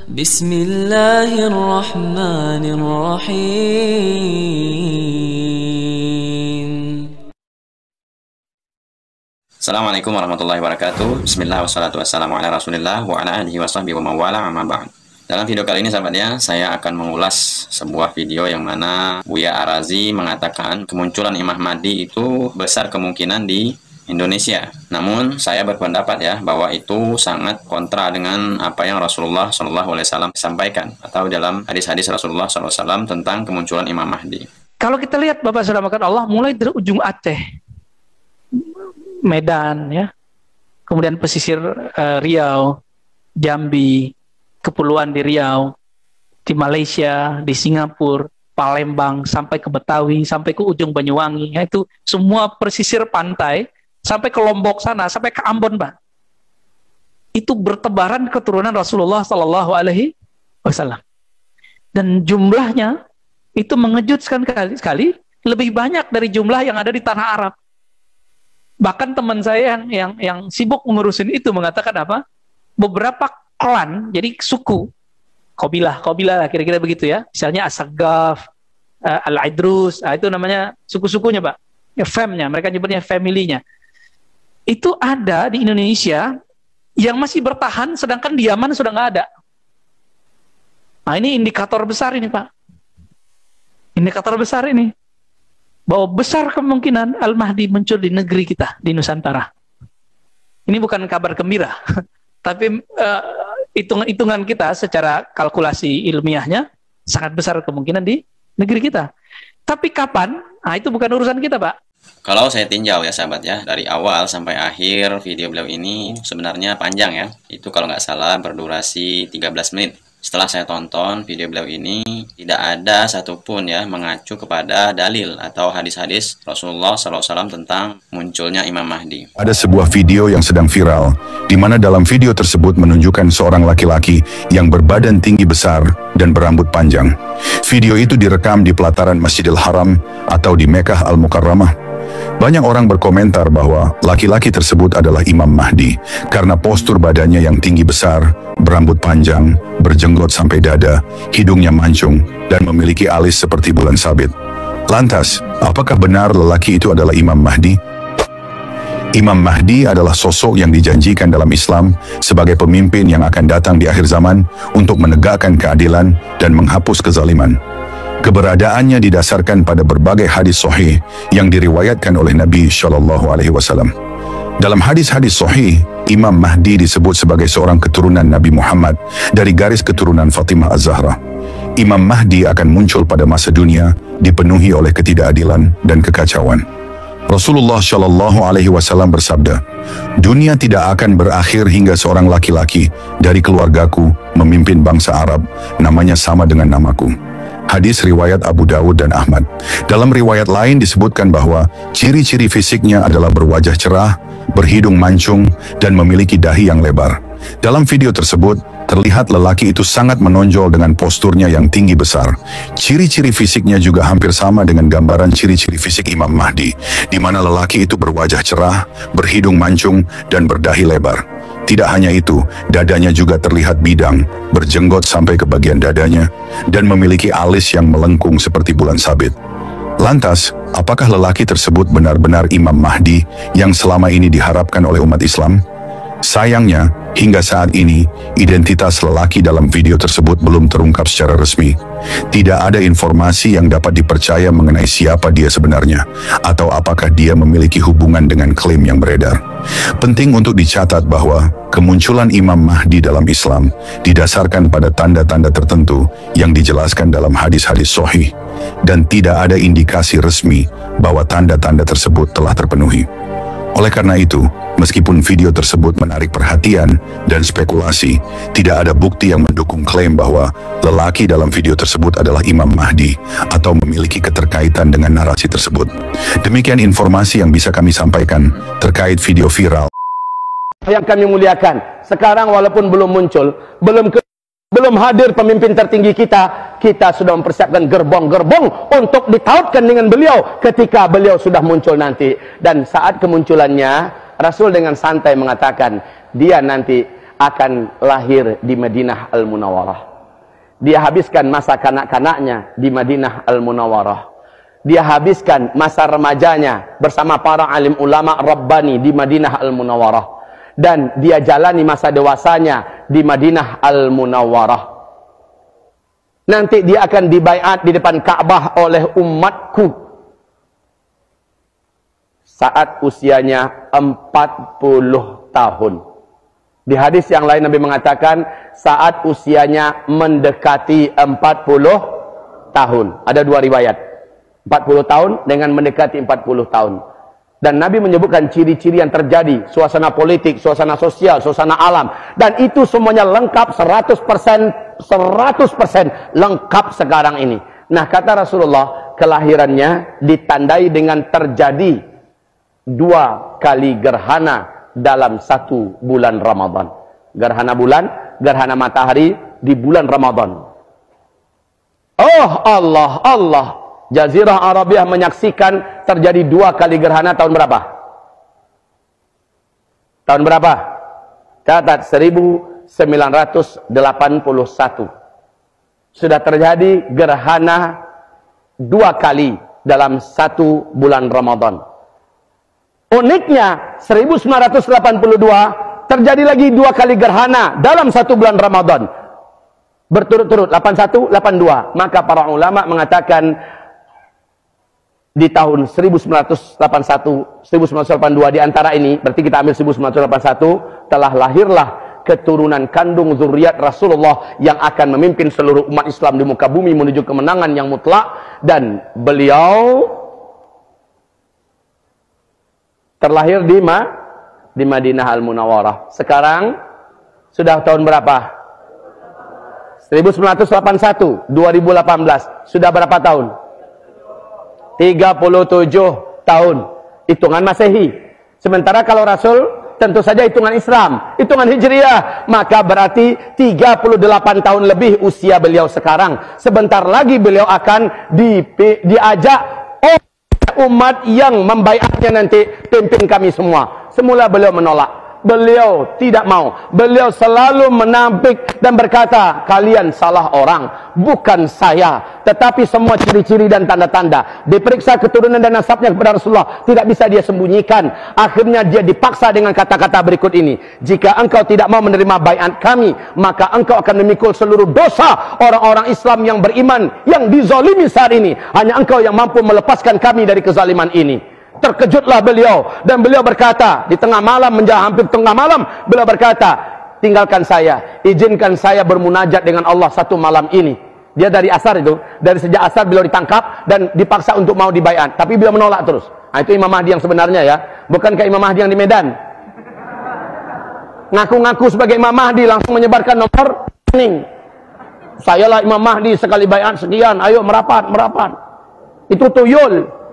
Bismillahirrahmanirrahim. Assalamualaikum warahmatullahi wabarakatuh. Bismillah wassalatu wassalamu ala rasulillah wa ala alihi wa sahbihi wa mawala amma ba'd. Dalam video kali ini sahabat ya, saya akan mengulas sebuah video yang mana Buya Arazi mengatakan kemunculan Imam Mahdi itu besar kemungkinan di Indonesia. Namun saya berpendapat ya bahwa itu sangat kontra dengan apa yang Rasulullah SAW sampaikan atau dalam hadis-hadis Rasulullah SAW tentang kemunculan Imam Mahdi. Kalau kita lihat Bapak Saudara Allah, mulai dari ujung Aceh, Medan ya, kemudian pesisir Riau, Jambi, kepulauan di Riau, di Malaysia, di Singapura, Palembang, sampai ke Betawi, sampai ke ujung Banyuwangi, ya, itu semua pesisir pantai, sampai ke Lombok sana, sampai ke Ambon, Pak. Itu bertebaran keturunan Rasulullah Sallallahu Alaihi Wasallam. Dan jumlahnya itu mengejutkan sekali, lebih banyak dari jumlah yang ada di tanah Arab. Bahkan teman saya yang sibuk ngurusin itu mengatakan apa? Beberapa klan, jadi suku, Qabilah lah kira-kira begitu ya. Misalnya As-Saggaf, Al-Idrus, itu namanya suku-sukunya, Pak. Ya, famnya, mereka nyebutnya family-nya. Itu ada di Indonesia yang masih bertahan, sedangkan di Yaman sudah nggak ada. Nah, ini indikator besar ini, Pak. Indikator besar ini. Bahwa besar kemungkinan Al-Mahdi muncul di negeri kita, di Nusantara. Ini bukan kabar gembira, tapi hitungan kita secara kalkulasi ilmiahnya sangat besar kemungkinan di negeri kita. Tapi kapan? Nah, itu bukan urusan kita, Pak. Kalau saya tinjau ya sahabat ya, dari awal sampai akhir video beliau ini sebenarnya panjang ya. Itu kalau nggak salah berdurasi 13 menit. Setelah saya tonton video beliau ini, tidak ada satupun ya mengacu kepada dalil atau hadis-hadis Rasulullah SAW tentang munculnya Imam Mahdi. Ada sebuah video yang sedang viral, di mana dalam video tersebut menunjukkan seorang laki-laki yang berbadan tinggi besar dan berambut panjang. Video itu direkam di pelataran Masjidil Haram atau di Mekah Al-Mukarramah. Banyak orang berkomentar bahwa laki-laki tersebut adalah Imam Mahdi karena postur badannya yang tinggi besar, berambut panjang, berjenggot sampai dada, hidungnya mancung, dan memiliki alis seperti bulan sabit. Lantas, apakah benar lelaki itu adalah Imam Mahdi? Imam Mahdi adalah sosok yang dijanjikan dalam Islam sebagai pemimpin yang akan datang di akhir zaman untuk menegakkan keadilan dan menghapus kezaliman. Keberadaannya didasarkan pada berbagai hadis sahih yang diriwayatkan oleh Nabi Shallallahu Alaihi Wasallam. Dalam hadis-hadis sahih, Imam Mahdi disebut sebagai seorang keturunan Nabi Muhammad dari garis keturunan Fatimah Az-Zahra. Imam Mahdi akan muncul pada masa dunia dipenuhi oleh ketidakadilan dan kekacauan. Rasulullah Shallallahu Alaihi Wasallam bersabda, dunia tidak akan berakhir hingga seorang laki-laki dari keluargaku memimpin bangsa Arab, namanya sama dengan namaku. Hadis riwayat Abu Dawud dan Ahmad. Dalam riwayat lain disebutkan bahwa ciri-ciri fisiknya adalah berwajah cerah, berhidung mancung, dan memiliki dahi yang lebar. Dalam video tersebut, terlihat lelaki itu sangat menonjol dengan posturnya yang tinggi besar. Ciri-ciri fisiknya juga hampir sama dengan gambaran ciri-ciri fisik Imam Mahdi, di mana lelaki itu berwajah cerah, berhidung mancung, dan berdahi lebar. Tidak hanya itu, dadanya juga terlihat bidang, berjenggot sampai ke bagian dadanya, dan memiliki alis yang melengkung seperti bulan sabit. Lantas, apakah lelaki tersebut benar-benar Imam Mahdi yang selama ini diharapkan oleh umat Islam? Sayangnya, hingga saat ini, identitas lelaki dalam video tersebut belum terungkap secara resmi. Tidak ada informasi yang dapat dipercaya mengenai siapa dia sebenarnya, atau apakah dia memiliki hubungan dengan klaim yang beredar. Penting untuk dicatat bahwa kemunculan Imam Mahdi dalam Islam didasarkan pada tanda-tanda tertentu yang dijelaskan dalam hadis-hadis sahih, dan tidak ada indikasi resmi bahwa tanda-tanda tersebut telah terpenuhi. Oleh karena itu, meskipun video tersebut menarik perhatian dan spekulasi, tidak ada bukti yang mendukung klaim bahwa lelaki dalam video tersebut adalah Imam Mahdi atau memiliki keterkaitan dengan narasi tersebut. Demikian informasi yang bisa kami sampaikan terkait video viral. Yang kami muliakan, sekarang walaupun belum muncul, belum hadir pemimpin tertinggi kita, kita sudah mempersiapkan gerbong-gerbong untuk ditautkan dengan beliau ketika beliau sudah muncul nanti. Dan saat kemunculannya, Rasul dengan santai mengatakan, dia nanti akan lahir di Madinah Al-Munawwarah. Dia habiskan masa kanak-kanaknya di Madinah Al-Munawwarah. Dia habiskan masa remajanya bersama para alim ulama Rabbani di Madinah Al-Munawwarah. Dan dia jalani masa dewasanya di Madinah Al-Munawwarah. Nanti dia akan dibaiat di depan Ka'bah oleh umatku saat usianya 40 tahun. Di hadis yang lain Nabi mengatakan saat usianya mendekati 40 tahun. Ada dua riwayat. 40 tahun dengan mendekati 40 tahun. Dan Nabi menyebutkan ciri-ciri yang terjadi, suasana politik, suasana sosial, suasana alam. Dan itu semuanya lengkap 100% lengkap sekarang ini. Nah, kata Rasulullah, kelahirannya ditandai dengan terjadi 2 kali gerhana dalam 1 bulan Ramadan. Gerhana bulan, gerhana matahari di bulan Ramadan. Oh Allah, Jazirah Arabiah menyaksikan terjadi 2 kali gerhana tahun berapa? Tahun berapa? Catat 1981. Sudah terjadi gerhana 2 kali dalam 1 bulan Ramadan. Uniknya 1982 terjadi lagi 2 kali gerhana dalam 1 bulan Ramadan. Berturut-turut 81, 82. Maka para ulama mengatakan di tahun 1981, 1982 di antara ini, berarti kita ambil 1981, telah lahirlah keturunan kandung zuriat Rasulullah yang akan memimpin seluruh umat Islam di muka bumi menuju kemenangan yang mutlak. Dan beliau terlahir di Madinah Al-Munawwarah. Sekarang sudah tahun berapa? 1981, 2018. Sudah berapa tahun? 37 tahun. Hitungan Masehi. Sementara kalau Rasul tentu saja hitungan Islam, hitungan Hijriah, maka berarti 38 tahun lebih usia beliau sekarang. Sebentar lagi beliau akan diajak umat yang membaiatnya nanti, pimpin kami semua. Semula beliau menolak. Beliau tidak mau. Beliau selalu menampik dan berkata, kalian salah orang, bukan saya. Tetapi semua ciri-ciri dan tanda-tanda, diperiksa keturunan dan nasabnya kepada Rasulullah, tidak bisa dia sembunyikan. Akhirnya dia dipaksa dengan kata-kata berikut ini. Jika engkau tidak mau menerima baiat kami, maka engkau akan memikul seluruh dosa orang-orang Islam yang beriman, yang dizalimi saat ini. Hanya engkau yang mampu melepaskan kami dari kezaliman ini. Terkejutlah beliau, dan beliau berkata di tengah malam, hampir tengah malam, beliau berkata, tinggalkan saya, izinkan saya bermunajat dengan Allah 1 malam ini. Dia dari asar itu, dari sejak asar beliau ditangkap dan dipaksa untuk mau dibaiat, tapi beliau menolak terus. Nah, itu Imam Mahdi yang sebenarnya ya, bukankah Imam Mahdi yang di Medan? Ngaku-ngaku sebagai Imam Mahdi, langsung menyebarkan nomor rekening. Sayalah Imam Mahdi, sekali baiat sekian, ayo merapat. Itu tuyul.